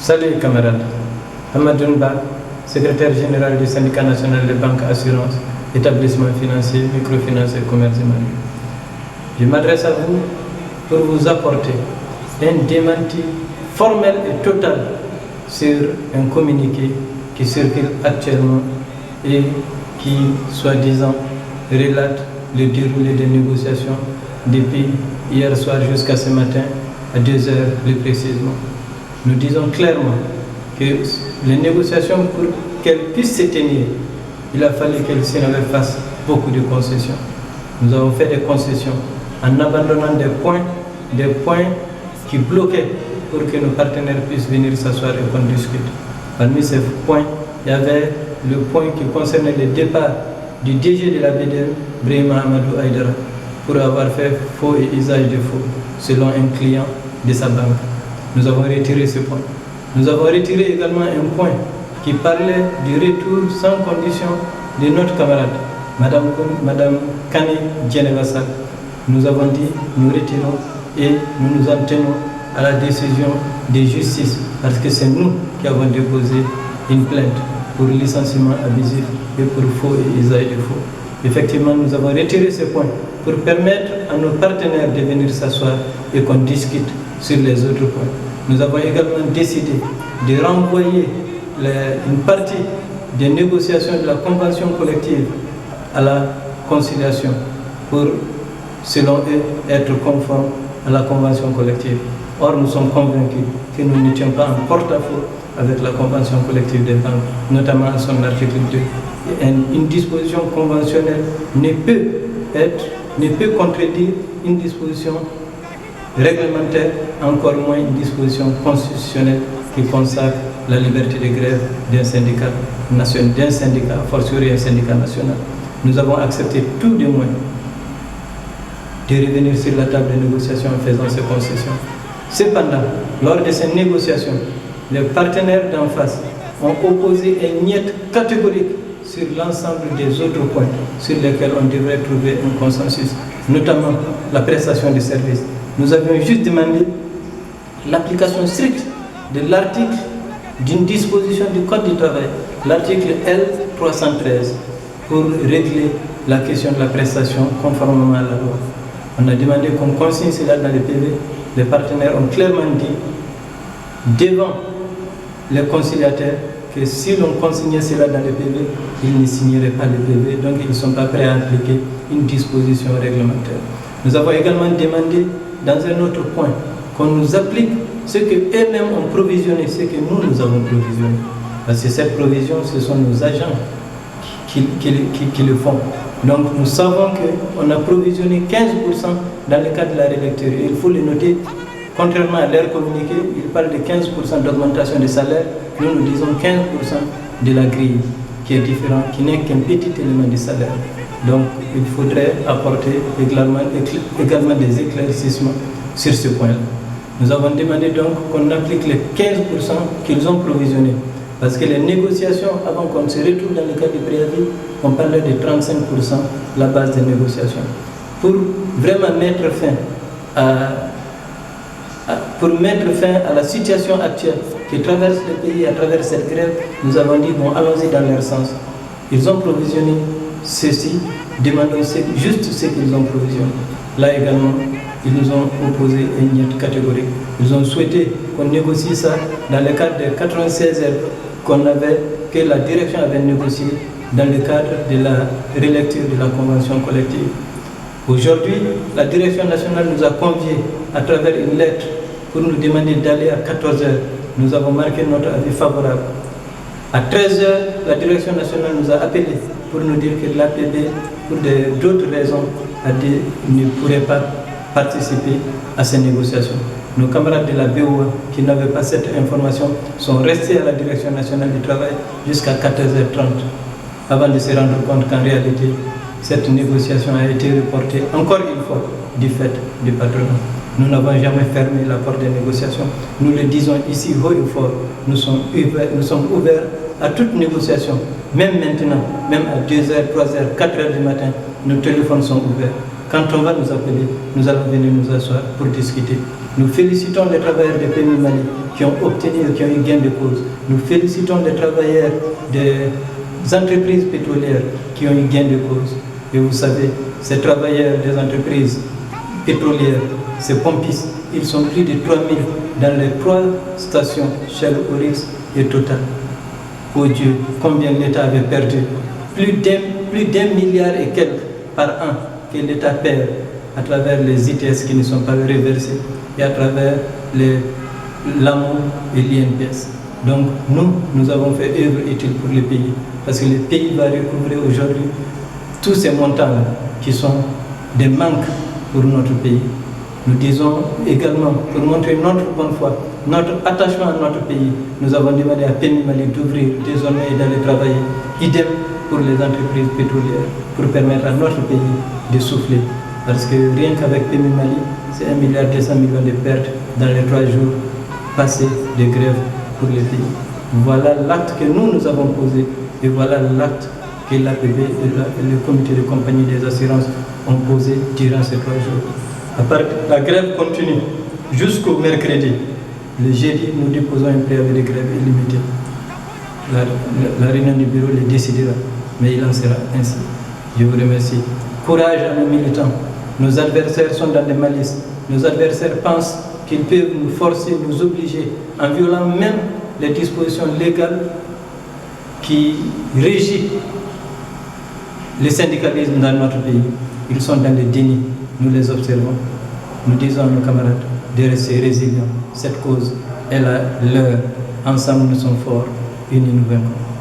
Salut camarades, Hamadoun Ba, secrétaire général du syndicat national de banque assurance, établissement financier, microfinance et commerce immobilier. Je m'adresse à vous pour vous apporter un démenti formel et total sur un communiqué qui circule actuellement et qui, soi-disant, relate le déroulé des négociations depuis hier soir jusqu'à ce matin à 2 heures plus précisément. Nous disons clairement que les négociations, pour qu'elles puissent se tenir, il a fallu que le Sénégal fasse beaucoup de concessions. Nous avons fait des concessions en abandonnant des points qui bloquaient pour que nos partenaires puissent venir s'asseoir et qu'on discute. Parmi ces points, il y avait le point qui concernait le départ du DG de la BDM, Brahima Amadou Aïdara, pour avoir fait faux et usage de faux, selon un client de sa banque. Nous avons retiré ce point. Nous avons retiré également un point qui parlait du retour sans condition de notre camarade, Madame Kani Djenevassal. Nous avons dit, nous retirons et nous nous en tenons à la décision de justice parce que c'est nous qui avons déposé une plainte pour licenciement abusif et pour faux et usage de faux. Effectivement, nous avons retiré ce point pour permettre à nos partenaires de venir s'asseoir et qu'on discute sur les autres points. Nous avons également décidé de renvoyer une partie des négociations de la convention collective à la conciliation pour, selon eux, être conformes à la convention collective. Or, nous sommes convaincus que nous n'étions pas en porte-à-faux avec la convention collective des banques, notamment à son article 2. Une disposition conventionnelle ne peut contredire une disposition réglementaire, encore moins une disposition constitutionnelle qui consacre la liberté de grève d'un syndicat national, fortiori un syndicat national. Nous avons accepté tout de moins de revenir sur la table de négociation en faisant ces concessions. Cependant, lors de ces négociations, les partenaires d'en face ont opposé un niet catégorique sur l'ensemble des autres points sur lesquels on devrait trouver un consensus, notamment la prestation de services. Nous avions juste demandé l'application stricte de l'article d'une disposition du Code du travail, l'article L313, pour régler la question de la prestation conformément à la loi. On a demandé qu'on consigne cela dans les PV. Les partenaires ont clairement dit devant les conciliateurs que si l'on consignait cela dans les PV, ils ne signeraient pas les PV, donc ils ne sont pas prêts à appliquer une disposition réglementaire. Nous avons également demandé dans un autre point qu'on nous applique ce qu'eux-mêmes ont provisionné, ce que nous avons provisionné. Parce que cette provision, ce sont nos agents qui le font. Donc nous savons qu'on a provisionné 15% dans le cadre de la relecture. Il faut le noter, contrairement à leur communiqué, ils parlent de 15% d'augmentation des salaires. Nous disons 15% de la grille, qui est différent, qui n'est qu'un petit élément du salaire. Donc il faudrait apporter également des éclaircissements sur ce point-là. Nous avons demandé donc qu'on applique les 15% qu'ils ont provisionnés. Parce que les négociations, avant qu'on se retrouve dans le cadre du préavis, on parlait de 35%, la base des négociations. Pour vraiment mettre fin à la situation actuelle qui traverse le pays à travers cette grève, nous avons dit, bon, allons-y dans leur sens. Ils ont provisionné ceci, demandons juste ce qu'ils ont provisionné. Là également, ils nous ont opposé une niet catégorique. Ils ont souhaité qu'on négocie ça dans le cadre des 96 heures que la direction avait négocié dans le cadre de la relecture de la convention collective. Aujourd'hui, la direction nationale nous a conviés à travers une lettre pour nous demander d'aller à 14 heures. Nous avons marqué notre avis favorable. À 13 heures, la direction nationale nous a appelés pour nous dire que l'APB, pour d'autres raisons, ne pourrait pas participer à ces négociations. Nos camarades de la BOE qui n'avaient pas cette information sont restés à la direction nationale du travail jusqu'à 14h30 avant de se rendre compte qu'en réalité, cette négociation a été reportée encore une fois du fait du patronat. Nous n'avons jamais fermé la porte des négociations. Nous le disons ici haut et fort. Nous sommes ouverts à toute négociation. Même maintenant, même à 2h, 3h, 4h du matin, nos téléphones sont ouverts. Quand on va nous appeler, nous allons venir nous asseoir pour discuter. Nous félicitons les travailleurs de PMI Mali qui ont obtenu, qui ont eu gain de cause. Nous félicitons les travailleurs des entreprises pétrolières qui ont eu gain de cause. Et vous savez, ces travailleurs des entreprises pétrolières, ces pompistes, ils sont plus de 3000 dans les 3 stations, Shell, Oryx et Total. Oh Dieu, combien l'État avait perdu? Plus d'un milliard et quelques par an que l'État perd à travers les ITS qui ne sont pas reversés et à travers l'AMO et l'INPS. Donc nous avons fait œuvre utile pour le pays, parce que le pays va recouvrer aujourd'hui tous ces montants qui sont des manques pour notre pays. Nous disons également, pour montrer notre bonne foi, notre attachement à notre pays, nous avons demandé à PMI Mali d'ouvrir désormais et d'aller travailler. Idem pour les entreprises pétrolières, pour permettre à notre pays de souffler. Parce que rien qu'avec PMI Mali, c'est 1,2 milliard de pertes dans les 3 jours passés de grève pour le pays. Voilà l'acte que nous avons posé et voilà l'acte que l'APB et le comité de compagnie des assurances ont posé durant ces 3 jours. La grève continue jusqu'au mercredi. Le jeudi, nous déposons un préavis de grève illimité. La réunion du bureau le décidera, mais il en sera ainsi. Je vous remercie. Courage à nos militants. Nos adversaires sont dans des malices. Nos adversaires pensent qu'ils peuvent nous forcer, nous obliger, en violant même les dispositions légales qui régissent le syndicalisme dans notre pays. Ils sont dans le déni. Nous les observons. Nous disons à nos camarades de rester résilients. Cette cause est la leur. Ensemble, nous sommes forts. Unis, nous vaincrons.